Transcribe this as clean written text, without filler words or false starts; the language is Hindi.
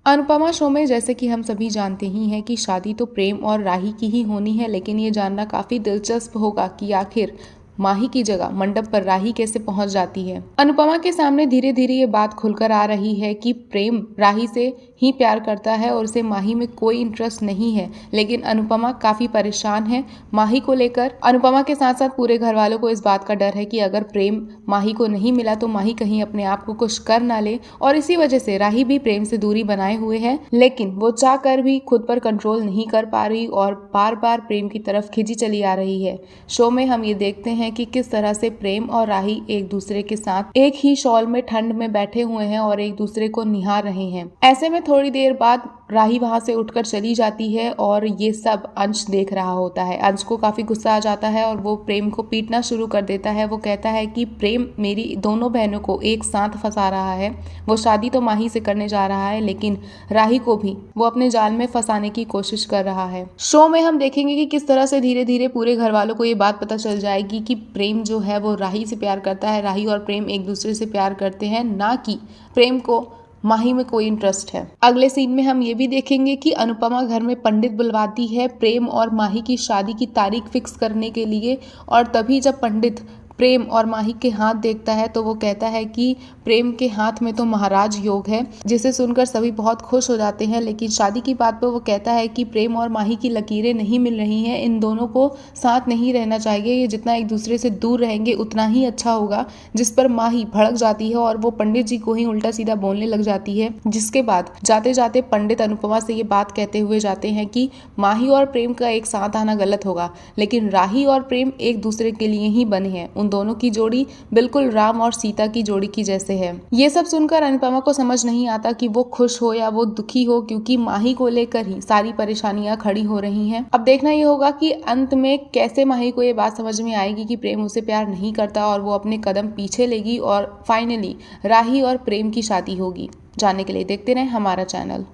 अनुपमा शो में जैसे कि हम सभी जानते ही हैं कि शादी तो प्रेम और राही की ही होनी है, लेकिन ये जानना काफी दिलचस्प होगा कि आखिर माही की जगह मंडप पर राही कैसे पहुंच जाती है। अनुपमा के सामने धीरे धीरे ये बात खुलकर आ रही है कि प्रेम राही से ही प्यार करता है और उसे माही में कोई इंटरेस्ट नहीं है, लेकिन अनुपमा काफी परेशान है माही को लेकर। अनुपमा के साथ साथ पूरे घर वालों को इस बात का डर है कि अगर प्रेम माही को नहीं मिला तो माही कहीं अपने आप को कुछ कर ना ले, और इसी वजह से राही भी प्रेम से दूरी बनाए हुए है, लेकिन वो चाह कर भी खुद पर कंट्रोल नहीं कर पा रही और बार बार प्रेम की तरफ खिंची चली आ रही है। शो में हम ये देखते हैं कि किस तरह से प्रेम और राही एक दूसरे के साथ एक ही शॉल में ठंड में बैठे हुए हैं और एक दूसरे को निहार रहे हैं। ऐसे में थोड़ी देर बाद राही वहां से उठकर चली जाती है और ये सब अंश देख रहा होता है। अंश को काफी गुस्सा आ जाता है और वो प्रेम को पीटना शुरू कर देता है। वो कहता है कि प्रेम मेरी दोनों बहनों को एक साथ फंसा रहा है। वो शादी तो माही से करने जा रहा है, लेकिन राही को भी वो अपने जाल में फंसाने की कोशिश कर रहा है। शो में हम देखेंगे कि किस तरह से धीरे धीरे पूरे घर वालों को ये बात पता चल जाएगी कि प्रेम जो है वो राही से प्यार करता है। राही और प्रेम एक दूसरे से प्यार करते हैं, ना कि प्रेम को माही में कोई इंटरेस्ट है। अगले सीन में हम ये भी देखेंगे कि अनुपमा घर में पंडित बुलवाती है प्रेम और माही की शादी की तारीख फिक्स करने के लिए, और तभी जब पंडित प्रेम और माही के हाथ देखता है तो वो कहता है कि प्रेम के हाथ में तो महाराज योग है, जिसे सुनकर सभी बहुत खुश हो जाते हैं। लेकिन शादी की बात पर वो कहता है कि प्रेम और माही की लकीरें नहीं मिल रही हैं, इन दोनों को साथ नहीं रहना चाहिए, ये जितना एक दूसरे से दूर रहेंगे उतना ही अच्छा होगा। जिस पर माही भड़क जाती है और वो पंडित जी को ही उल्टा सीधा बोलने लग जाती है, जिसके बाद जाते जाते पंडित अनुपमा से ये बात कहते हुए जाते हैं कि माही और प्रेम का एक साथ आना गलत होगा, लेकिन राही और प्रेम एक दूसरे के लिए ही बने हैं। उन दोनों की जोड़ी बिल्कुल राम और सीता की जोड़ी की जैसे है। ये सब सुनकर अनुपमा को समझ नहीं आता कि वो खुश हो या वो दुखी हो, क्योंकि माही को लेकर ही सारी परेशानियां खड़ी हो रही हैं। अब देखना ये होगा कि अंत में कैसे माही को ये बात समझ में आएगी कि प्रेम उसे प्यार नहीं करता और वो अपने कदम पीछे लेगी और फाइनली राही और प्रेम की शादी होगी। जानने के लिए देखते रहें हमारा चैनल।